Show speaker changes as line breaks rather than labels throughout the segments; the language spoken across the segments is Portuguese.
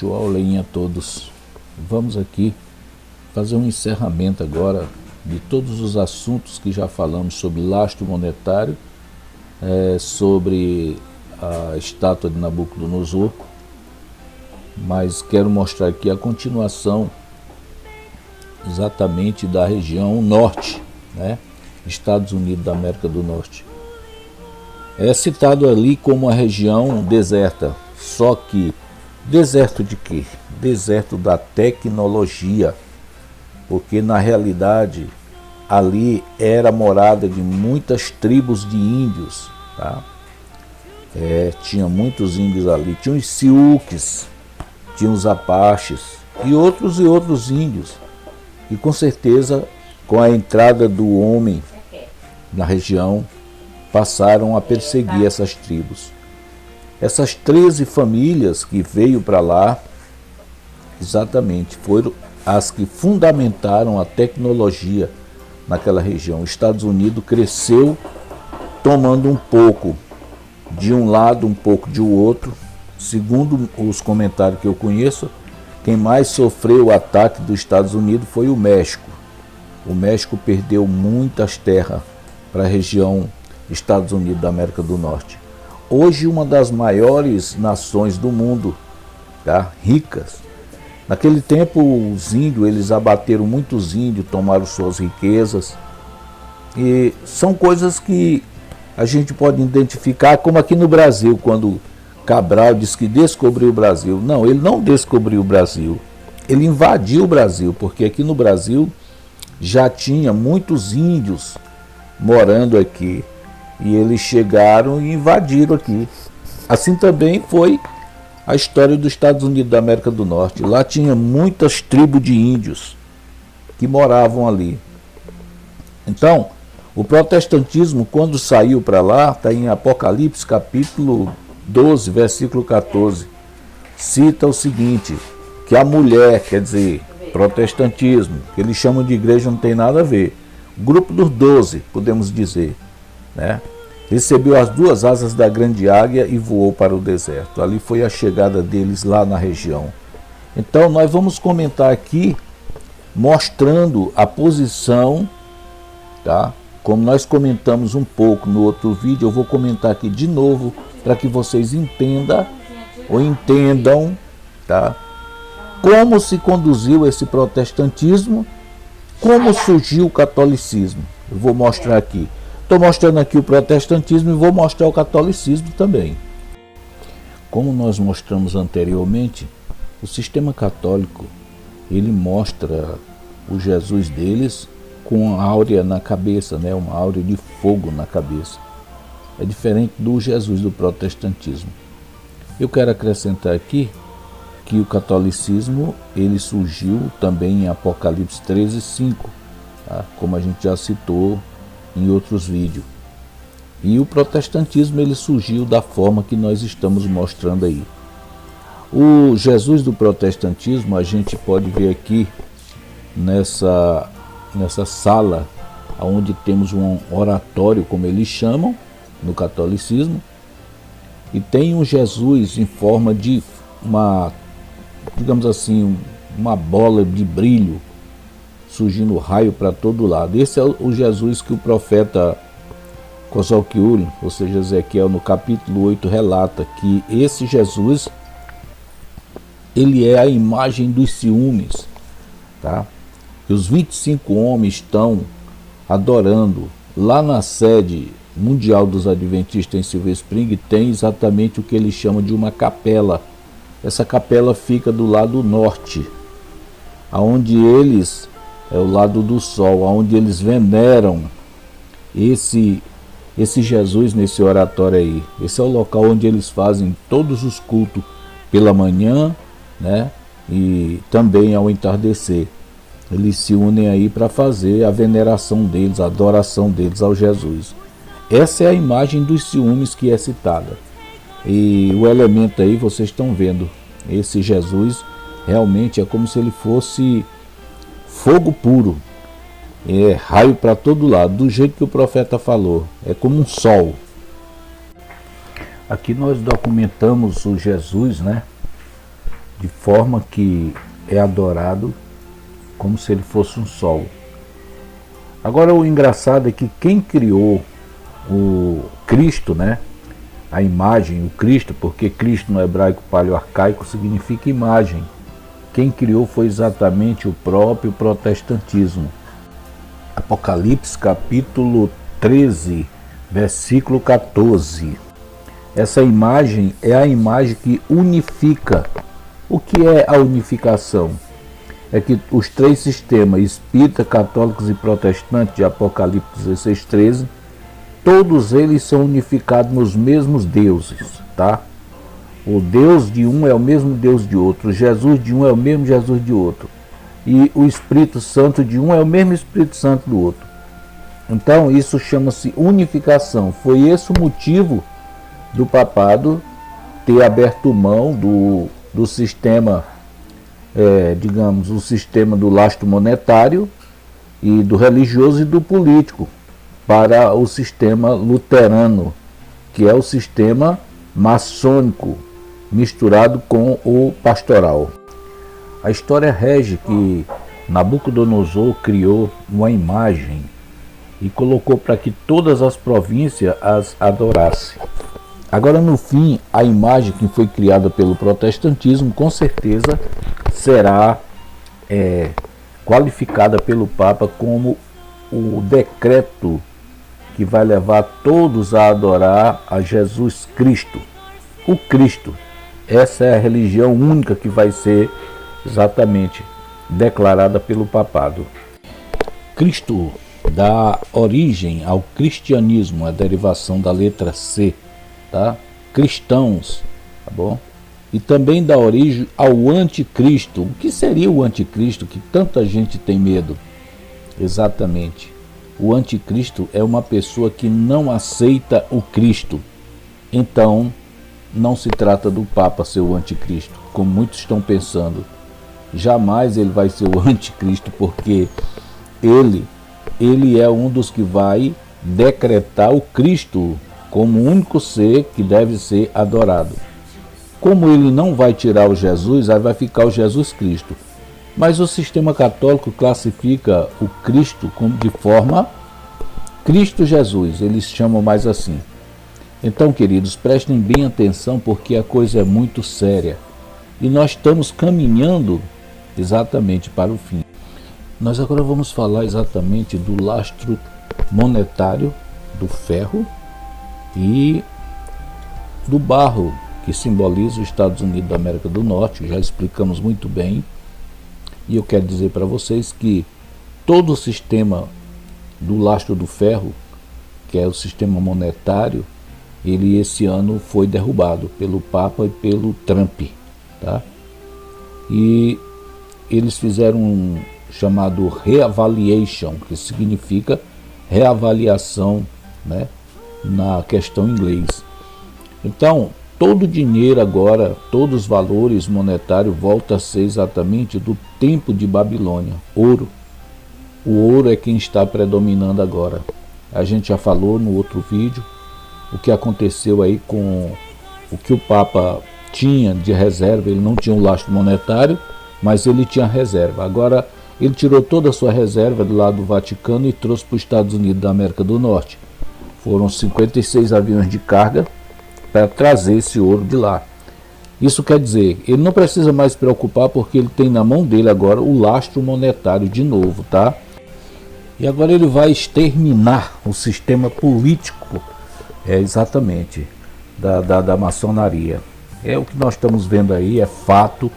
Olá a todos. Vamos aqui fazer um encerramento agora de todos os assuntos que já falamos sobre lastro monetário, sobre a estátua de Nabucodonosor, mas quero mostrar aqui a continuação exatamente da região norte, Estados Unidos da América do Norte. É citado ali como a região deserta, só que deserto de quê? Deserto da tecnologia, porque na realidade ali era morada de muitas tribos de índios, tá? Tinha muitos índios ali, tinha os Siouxes, tinha os Apaches e outros índios, e com certeza com a entrada do homem na região passaram a perseguir essas tribos. Essas 13 famílias que veio para lá, exatamente, foram as que fundamentaram a tecnologia naquela região. Os Estados Unidos cresceu tomando um pouco de um lado, um pouco de outro. Segundo os comentários que eu conheço, quem mais sofreu o ataque dos Estados Unidos foi o México. O México perdeu muitas terras para a região Estados Unidos da América do Norte. Hoje uma das maiores nações do mundo, tá? Ricas. Naquele tempo os índios, eles abateram muitos índios, tomaram suas riquezas. E são coisas que a gente pode identificar, como aqui no Brasil, quando Cabral diz que descobriu o Brasil. Não, ele não descobriu o Brasil. Ele invadiu o Brasil, porque aqui no Brasil já tinha muitos índios morando aqui. E eles chegaram e invadiram aqui. Assim também foi a história dos Estados Unidos da América do Norte. Lá tinha muitas tribos de índios que moravam ali. Então, o protestantismo, quando saiu para lá, está em Apocalipse capítulo 12, versículo 14, cita o seguinte, que a mulher, quer dizer, protestantismo, que eles chamam de igreja, não tem nada a ver. O grupo dos 12, podemos dizer, recebeu as duas asas da grande águia e voou para o deserto. Ali foi a chegada deles lá na região. Então nós vamos comentar aqui, mostrando a posição, tá? Como nós comentamos um pouco no outro vídeo, eu vou comentar aqui de novo, para que vocês entendam, tá? Como se conduziu esse protestantismo, como surgiu o catolicismo. Eu vou mostrar aqui. Estou mostrando aqui o protestantismo e vou mostrar o catolicismo também. Como nós mostramos anteriormente, o sistema católico, ele mostra o Jesus deles com a áurea na cabeça, uma áurea de fogo na cabeça. É diferente do Jesus do protestantismo. Eu quero acrescentar aqui que o catolicismo, ele surgiu também em Apocalipse 13:5, tá? Como a gente já citou em outros vídeos. E o protestantismo, ele surgiu da forma que nós estamos mostrando aí. O Jesus do protestantismo, a gente pode ver aqui nessa sala, onde temos um oratório, como eles chamam no catolicismo, e tem um Jesus em forma de uma, digamos assim, uma bola de brilho, surgindo raio para todo lado. Esse é o Jesus que o profeta Cosalquiul, ou seja, Ezequiel, no capítulo 8, relata que esse Jesus, ele é a imagem dos ciúmes, tá? E os 25 homens estão adorando. Lá na sede mundial dos Adventistas em Silver Spring tem exatamente o que eles chamam de uma capela. Essa capela fica do lado norte, aonde eles, é o lado do sol, onde eles veneram esse Jesus nesse oratório aí. Esse é o local onde eles fazem todos os cultos pela manhã, e também ao entardecer. Eles se unem aí para fazer a veneração deles, a adoração deles ao Jesus. Essa é a imagem dos ciúmes que é citada. E o elemento aí, vocês estão vendo, esse Jesus realmente é como se ele fosse fogo puro, raio para todo lado, do jeito que o profeta falou, é como um sol. Aqui nós documentamos o Jesus, de forma que é adorado como se ele fosse um sol. Agora o engraçado é que quem criou o Cristo, né? A imagem, o Cristo, porque Cristo no hebraico paleoarcaico significa imagem. Quem criou foi exatamente o próprio protestantismo. Apocalipse capítulo 13, versículo 14. Essa imagem é a imagem que unifica. O que é a unificação? É que os três sistemas, espírita, católicos e protestantes, de Apocalipse 16, 13, todos eles são unificados nos mesmos deuses, tá? O Deus de um é o mesmo Deus de outro, Jesus de um é o mesmo Jesus de outro, e o Espírito Santo de um é o mesmo Espírito Santo do outro. Então isso chama-se unificação. Foi esse o motivo do papado ter aberto mão do sistema, digamos, o sistema do lastro monetário e do religioso e do político, para o sistema luterano, que é o sistema maçônico, misturado com o pastoral. A história rege que Nabucodonosor criou uma imagem e colocou para que todas as províncias as adorassem. Agora, no fim, a imagem que foi criada pelo protestantismo, com certeza, será qualificada pelo Papa como o decreto que vai levar todos a adorar a Jesus Cristo. O Cristo. Essa é a religião única que vai ser exatamente declarada pelo papado. Cristo dá origem ao cristianismo, a derivação da letra C, tá? Cristãos, tá bom? E também dá origem ao anticristo. O que seria o anticristo que tanta gente tem medo? Exatamente. O anticristo é uma pessoa que não aceita o Cristo. Então, não se trata do Papa ser o anticristo, como muitos estão pensando. Jamais ele vai ser o anticristo, porque ele é um dos que vai decretar o Cristo como o único ser que deve ser adorado. Como ele não vai tirar o Jesus, aí vai ficar o Jesus Cristo. Mas o sistema católico classifica o Cristo como de forma Cristo Jesus, eles chamam mais assim. Então, queridos, prestem bem atenção, porque a coisa é muito séria. E nós estamos caminhando exatamente para o fim. Nós agora vamos falar exatamente do lastro monetário, do ferro e do barro, que simboliza os Estados Unidos da América do Norte. Já explicamos muito bem. E eu quero dizer para vocês que todo o sistema do lastro do ferro, que é o sistema monetário, ele esse ano foi derrubado pelo Papa e pelo Trump, tá? E eles fizeram um chamado reavaliation, que significa reavaliação, né, na questão em inglês. Então, todo o dinheiro agora, todos os valores monetários voltam a ser exatamente do tempo de Babilônia, ouro. O ouro é quem está predominando agora. A gente já falou no outro vídeo o que aconteceu aí com o que o Papa tinha de reserva. Ele não tinha um lastro monetário, mas ele tinha reserva. Agora ele tirou toda a sua reserva do lado do Vaticano e trouxe para os Estados Unidos da América do Norte. Foram 56 aviões de carga para trazer esse ouro de lá. Isso quer dizer, ele não precisa mais se preocupar, porque ele tem na mão dele agora o lastro monetário de novo, tá? E agora ele vai exterminar o sistema político, exatamente, da maçonaria. É o que nós estamos vendo aí, é fato,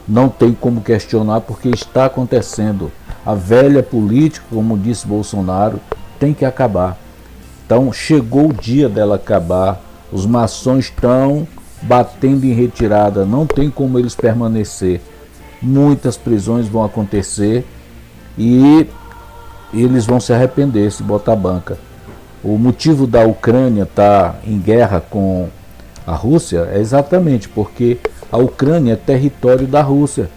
não tem como questionar, porque está acontecendo. A velha política, como disse Bolsonaro, tem que acabar. Então chegou o dia dela acabar. Os maçons estão batendo em retirada, não tem como eles permanecer. Muitas prisões vão acontecer e eles vão se arrepender se botar banca. O motivo da Ucrânia estar em guerra com a Rússia é exatamente porque a Ucrânia é território da Rússia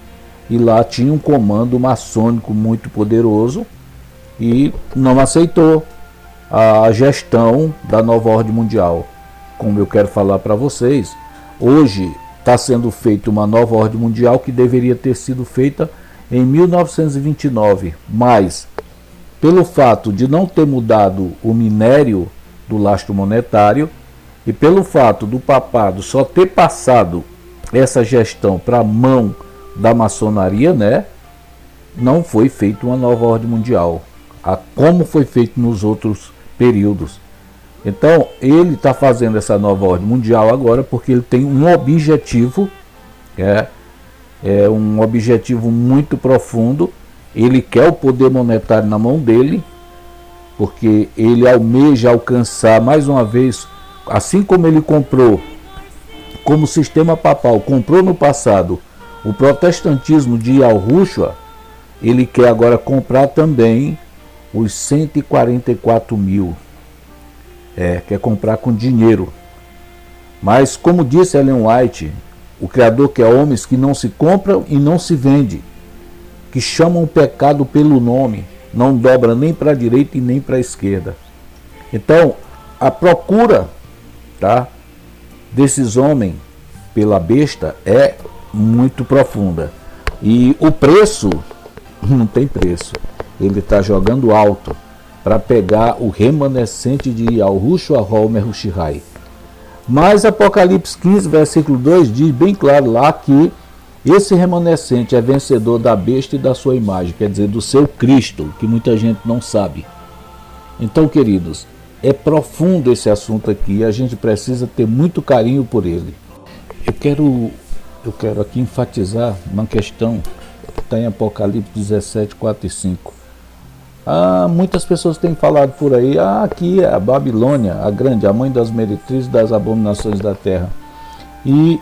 e lá tinha um comando maçônico muito poderoso e não aceitou a gestão da nova ordem mundial. Como eu quero falar para vocês, hoje está sendo feita uma nova ordem mundial que deveria ter sido feita em 1929, mas pelo fato de não ter mudado o minério do lastro monetário e pelo fato do papado só ter passado essa gestão para a mão da maçonaria, né, não foi feita uma nova ordem mundial, como foi feito nos outros períodos. Então ele está fazendo essa nova ordem mundial agora porque ele tem um objetivo, é um objetivo muito profundo. Ele quer o poder monetário na mão dele, porque ele almeja alcançar mais uma vez, assim como ele comprou, como o sistema papal comprou no passado o protestantismo de Yahushua, ele quer agora comprar também os 144 mil. Quer comprar com dinheiro. Mas como disse Ellen White, o Criador quer homens que não se compram e não se vendem, que chamam o pecado pelo nome, não dobra nem para a direita e nem para a esquerda. Então, a procura, tá, desses homens pela besta é muito profunda. E o preço, não tem preço. Ele está jogando alto para pegar o remanescente de Yahushua Homer Hushihai. Mas Apocalipse 15, versículo 2 diz bem claro lá que esse remanescente é vencedor da besta e da sua imagem, quer dizer, do seu Cristo, que muita gente não sabe. Então, queridos, é profundo esse assunto aqui e a gente precisa ter muito carinho por ele. Eu quero aqui enfatizar uma questão que está em Apocalipse 17, 4 e 5. Muitas pessoas têm falado por aí, aqui é a Babilônia, a grande, a mãe das meretrizes das abominações da terra. E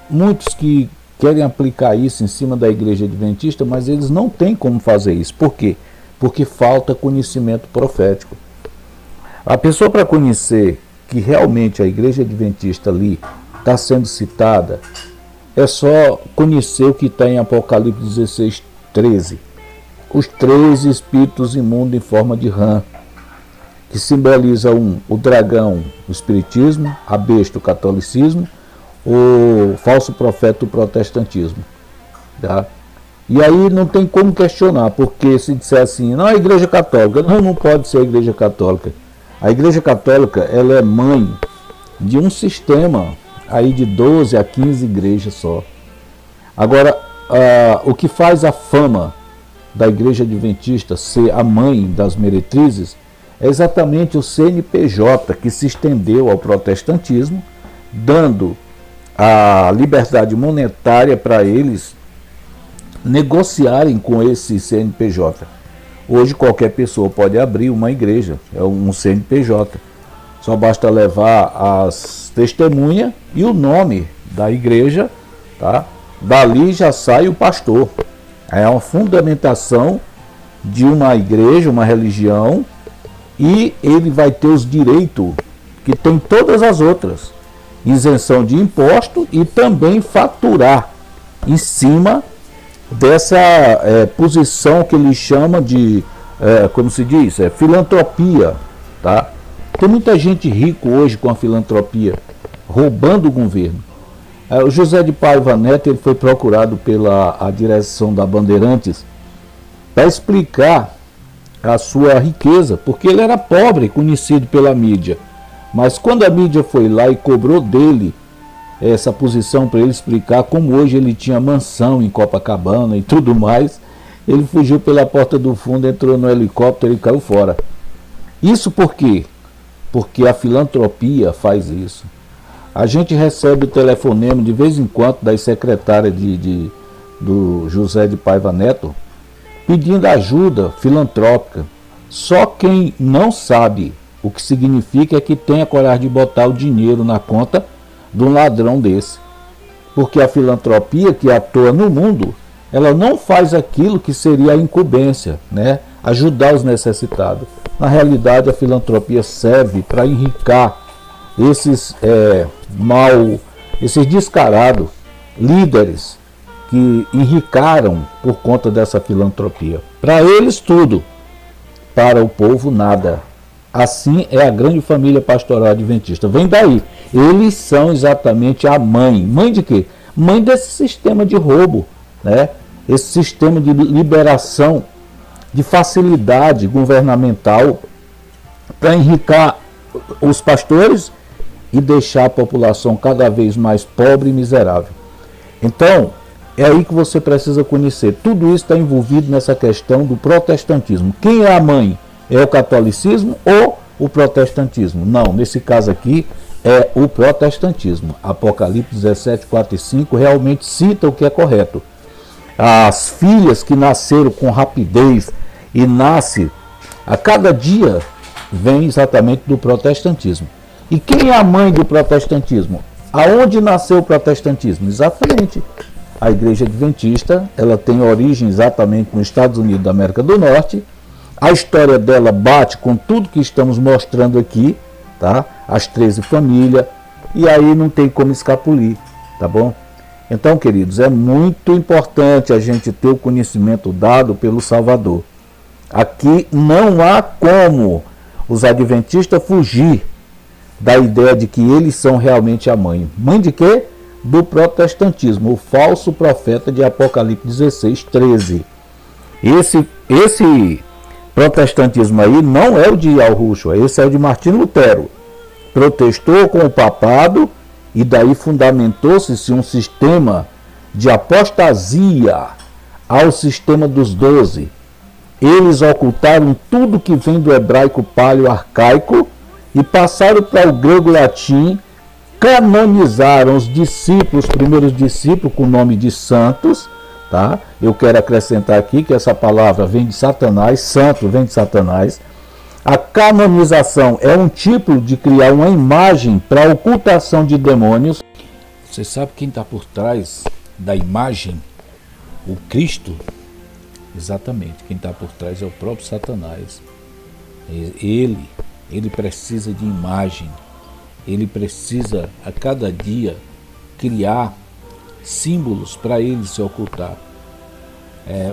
muitos que querem aplicar isso em cima da igreja adventista, mas eles não têm como fazer isso. Por quê? Porque falta conhecimento profético. A pessoa, para conhecer que realmente a igreja adventista ali está sendo citada, é só conhecer o que está em Apocalipse 16, 13. Os 3 espíritos imundos em forma de rã, que simboliza o dragão, o espiritismo, a besta, o catolicismo, o falso profeta, o protestantismo. Tá? E aí não tem como questionar, porque se disser assim, não, a igreja católica, não pode ser a igreja católica. A igreja católica, ela é mãe de um sistema aí de 12 a 15 igrejas só. Agora, o que faz a fama da igreja adventista ser a mãe das meretrizes é exatamente o CNPJ, que se estendeu ao protestantismo, dando a liberdade monetária para eles negociarem com esse CNPJ. Hoje qualquer pessoa pode abrir uma igreja, é um CNPJ. Só basta levar as testemunhas e o nome da igreja, tá? Dali já sai o pastor. É uma fundamentação de uma igreja, uma religião, e ele vai ter os direitos que tem todas as outras. Isenção de imposto e também faturar em cima dessa posição que ele chama de, como se diz, filantropia. Tá? Tem muita gente rica hoje com a filantropia, roubando o governo. O José de Paiva Neto, ele foi procurado pela direção da Bandeirantes para explicar a sua riqueza, porque ele era pobre, conhecido pela mídia. Mas quando a mídia foi lá e cobrou dele essa posição para ele explicar como hoje ele tinha mansão em Copacabana e tudo mais, ele fugiu pela porta do fundo, entrou no helicóptero e caiu fora. Isso por quê? Porque a filantropia faz isso. A gente recebe o telefonema de vez em quando das secretárias do José de Paiva Neto pedindo ajuda filantrópica. Só quem não sabe o que significa é que tem a coragem de botar o dinheiro na conta de um ladrão desse. Porque a filantropia que atua no mundo, ela não faz aquilo que seria a incumbência, né? Ajudar os necessitados. Na realidade, a filantropia serve para enriquecer esses descarados líderes que enricaram por conta dessa filantropia. Para eles tudo, para o povo nada. Assim é a grande família pastoral adventista. Vem daí. Eles são exatamente a mãe. Mãe de quê? mãe desse sistema de roubo, né? Esse sistema de liberação, de facilidade governamental para enriquecer os pastores e deixar a população cada vez mais pobre e miserável. Então, é aí que você precisa conhecer. Tudo isso está envolvido nessa questão do protestantismo. Quem é a mãe? É o catolicismo ou o protestantismo? Não, nesse caso aqui é o protestantismo. Apocalipse 17, 4 e 5 realmente cita o que é correto. As filhas que nasceram com rapidez e nascem a cada dia, vem exatamente do protestantismo. E quem é a mãe do protestantismo? Aonde nasceu o protestantismo? Exatamente. A Igreja Adventista, ela tem origem exatamente nos Estados Unidos da América do Norte. A história dela bate com tudo que estamos mostrando aqui, tá? As 13 famílias, e aí não tem como escapulir, tá bom? Então, queridos, é muito importante a gente ter o conhecimento dado pelo Salvador. Aqui não há como os adventistas fugir da ideia de que eles são realmente a mãe. Mãe de quê? Do protestantismo, o falso profeta de Apocalipse 16, 13. Esse protestantismo aí não é o de Yahushua, esse é o de Martinho Lutero. Protestou com o papado e daí fundamentou-se um sistema de apostasia ao sistema dos 12. Eles ocultaram tudo que vem do hebraico paleo-arcaico e passaram para o grego-latim, canonizaram os discípulos, os primeiros discípulos com o nome de santos, tá? Eu quero acrescentar aqui que essa palavra vem de Satanás, santo vem de Satanás. A canonização é um tipo de criar uma imagem para a ocultação de demônios. Você sabe quem está por trás da imagem? O Cristo? Exatamente, quem está por trás é o próprio Satanás. Ele precisa de imagem, ele precisa a cada dia criar símbolos para ele se ocultar.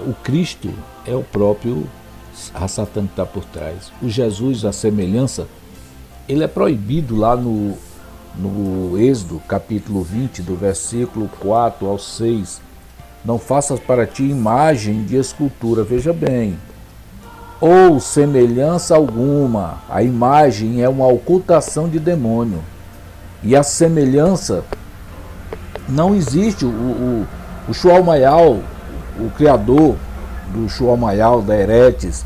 O Cristo é o próprio a Satã que está por trás. O Jesus, a semelhança, ele é proibido lá no Êxodo, capítulo 20, do versículo 4 ao 6. Não faças para ti imagem de escultura, veja bem, ou semelhança alguma. A imagem é uma ocultação de demônio. E a semelhança não existe. O Shual-Mayal, o criador do Shual-Mayal, da Eretes,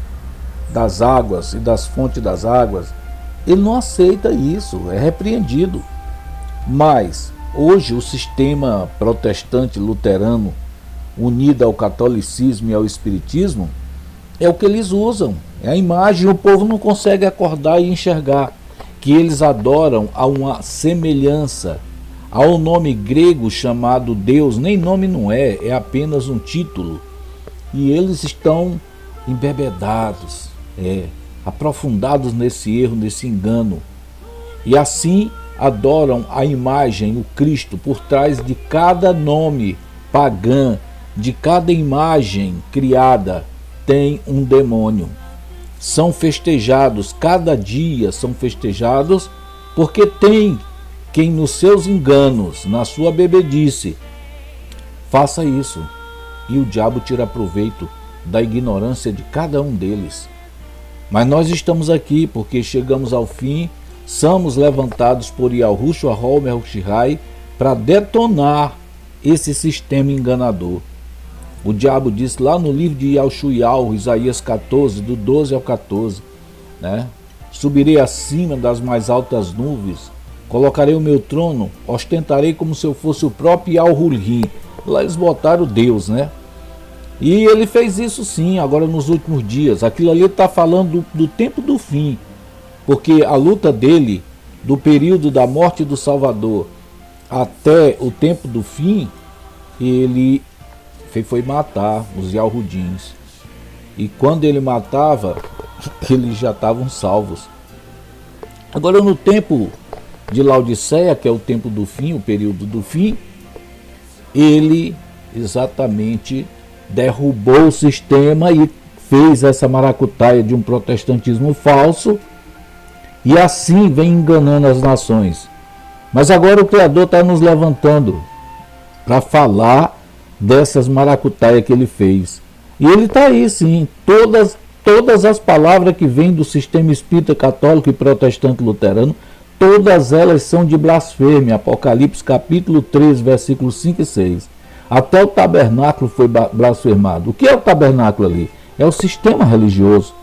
das águas e das fontes das águas, ele não aceita isso, é repreendido. Mas hoje o sistema protestante luterano, unido ao catolicismo e ao espiritismo, é o que eles usam, é a imagem. O povo não consegue acordar e enxergar que eles adoram a uma semelhança, ao nome grego chamado Deus. Nem nome não é apenas um título. E eles estão embebedados, aprofundados nesse erro, nesse engano. E assim adoram a imagem, o Cristo, por trás de cada nome pagã, de cada imagem criada, tem um demônio. São festejados, cada dia são festejados, porque tem quem nos seus enganos, na sua bebedice, faça isso. E o diabo tira proveito da ignorância de cada um deles. Mas nós estamos aqui porque chegamos ao fim, somos levantados por Yahushua HaMashiach para detonar esse sistema enganador. O diabo disse lá no livro de Yahushuial, Isaías 14, do 12 ao 14, né? Subirei acima das mais altas nuvens, colocarei o meu trono, ostentarei como se eu fosse o próprio Yahurim. Lá eles botaram Deus, né? E ele fez isso sim, agora nos últimos dias. Aquilo ali está falando do tempo do fim, porque a luta dele, do período da morte do Salvador até o tempo do fim, ele foi matar os Yahudins. E quando ele matava, eles já estavam salvos. Agora no tempo de Laodiceia, que é o tempo do fim, o período do fim, ele exatamente derrubou o sistema e fez essa maracutaia de um protestantismo falso, e assim vem enganando as nações. Mas agora o Criador está nos levantando. para falar dessas maracutaias que ele fez. E ele está aí, sim, todas as palavras que vêm do sistema espírita católico e protestante luterano, todas elas são de blasfêmia. Apocalipse capítulo 3, versículos 5 e 6. Até o tabernáculo foi blasfemado. O que é o tabernáculo ali? É o sistema religioso.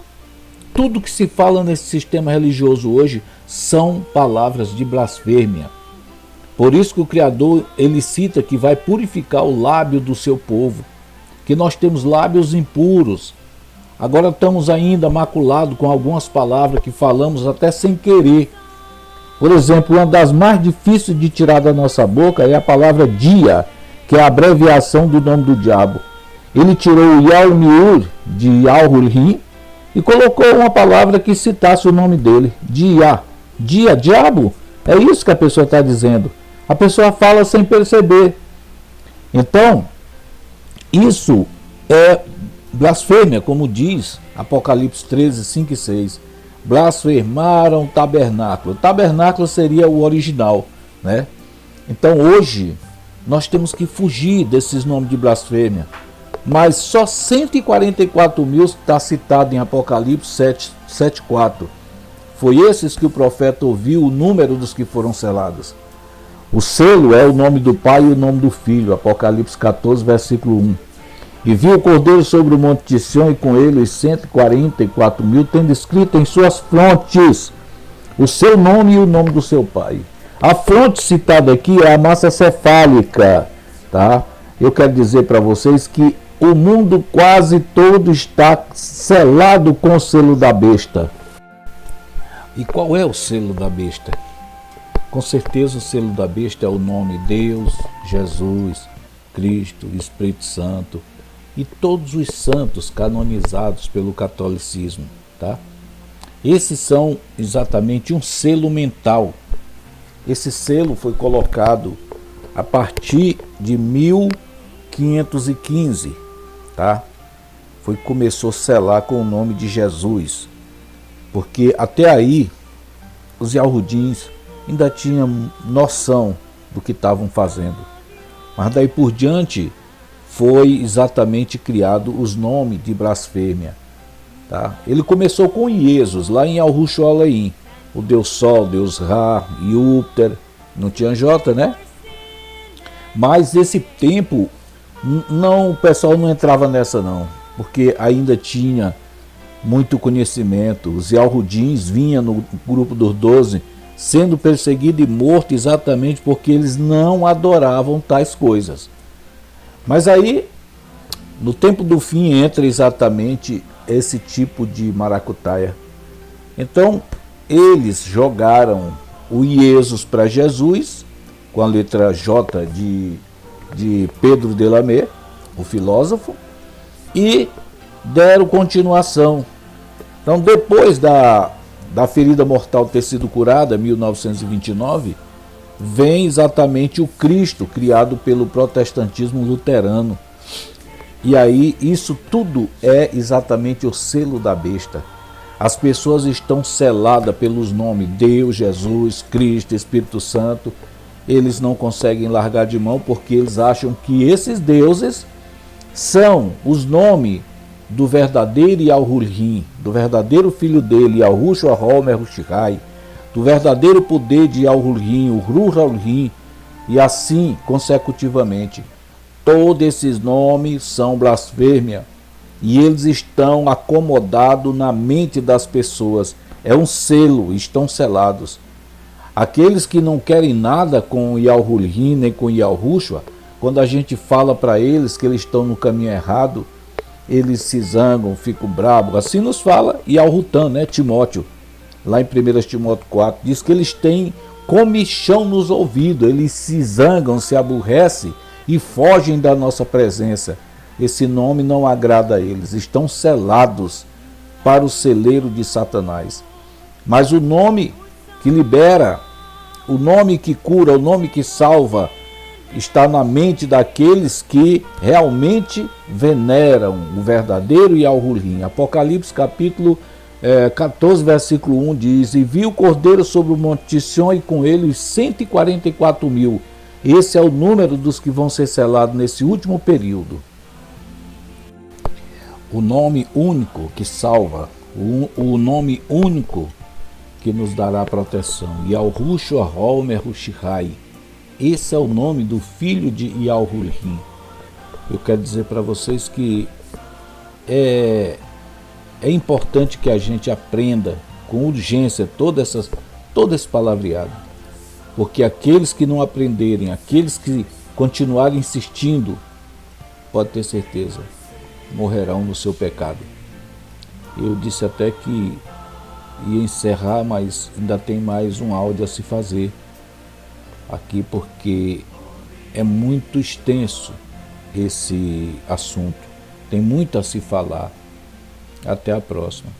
Tudo que se fala nesse sistema religioso hoje são palavras de blasfêmia. Por isso que o Criador, ele cita que vai purificar o lábio do seu povo, que nós temos lábios impuros. Agora estamos ainda maculados com algumas palavras que falamos até sem querer. Por exemplo, uma das mais difíceis de tirar da nossa boca é a palavra dia, que é a abreviação do nome do diabo. Ele tirou o Yalmiur de Yalhurrim e colocou uma palavra que citasse o nome dele, dia, diabo. É isso que a pessoa está dizendo. A pessoa fala sem perceber. Então, isso é blasfêmia, como diz Apocalipse 13, 5 e 6. Blasfemaram o tabernáculo. O tabernáculo seria o original, né? Então hoje nós temos que fugir desses nomes de blasfêmia. Mas só 144 mil está citado em Apocalipse 7,4. Foi esses que o profeta ouviu o número dos que foram selados. O selo é o nome do Pai e o nome do Filho. Apocalipse 14, versículo 1. E viu o Cordeiro sobre o monte de Sião e com ele os 144 mil, tendo escrito em suas frontes o seu nome e o nome do seu Pai. A fonte citada aqui é a massa cefálica, tá? Eu quero dizer para vocês que o mundo quase todo está selado com o selo da besta. E qual é o selo da besta? Com certeza o selo da besta é o nome Deus, Jesus, Cristo, Espírito Santo e todos os santos canonizados pelo catolicismo, tá? Esses são exatamente um selo mental. Esse selo foi colocado a partir de 1515, tá? Começou a selar com o nome de Jesus, porque até aí os Yalhudins ainda tinham noção do que estavam fazendo, mas daí por diante foi exatamente criado os nomes de blasfêmia, tá? Ele começou com Iesus, lá em Yalhurrim, o Deus Sol, Deus Ra, Júpiter, não tinha J, né? Mas esse tempo, o pessoal não entrava nessa não, porque ainda tinha muito conhecimento. Os Yalhudins vinham no grupo dos 12 sendo perseguido e morto exatamente porque eles não adoravam tais coisas. Mas aí, no tempo do fim, entra exatamente esse tipo de maracutaia. Então, eles jogaram o Iesus para Jesus, com a letra J de Pedro Delamé, o filósofo, e deram continuação. Então, depois da ferida mortal ter sido curada, 1929, vem exatamente o Cristo, criado pelo protestantismo luterano. E aí, isso tudo é exatamente o selo da besta. As pessoas estão seladas pelos nomes Deus, Jesus, Cristo, Espírito Santo. Eles não conseguem largar de mão porque eles acham que esses deuses são os nomes do verdadeiro Yalhurrim, do verdadeiro filho dele, Yahushua Homer Hushihai, do verdadeiro poder de Yalhurrim, o Ru-Yalhurrim, e assim consecutivamente. Todos esses nomes são blasfêmia e eles estão acomodados na mente das pessoas. É um selo, estão selados. Aqueles que não querem nada com Yalhurrim nem com Yahushua, quando a gente fala para eles que eles estão no caminho errado, eles se zangam, ficam bravos. Assim nos fala Yalhutan, né, Timóteo, lá em 1 Timóteo 4, diz que eles têm comichão nos ouvidos, eles se zangam, se aborrecem e fogem da nossa presença. Esse nome não agrada a eles, estão selados para o celeiro de Satanás. Mas o nome que libera, o nome que cura, o nome que salva, está na mente daqueles que realmente veneram o verdadeiro Yalhurrim. Apocalipse capítulo 14, versículo 1 diz: E viu o Cordeiro sobre o monte de Sião e com ele os 144 mil, Esse é o número dos que vão ser selados nesse último período. O nome único que salva, o nome único que nos dará proteção. Yahushua Homer Hushihai. Esse é o nome do filho de Yahurim. Eu quero dizer para vocês que é importante que a gente aprenda com urgência todo esse palavreado. Porque aqueles que não aprenderem, aqueles que continuarem insistindo, pode ter certeza, morrerão no seu pecado. Eu disse até que ia encerrar, mas ainda tem mais um áudio a se fazer aqui, porque é muito extenso esse assunto. Tem muito a se falar. Até a próxima.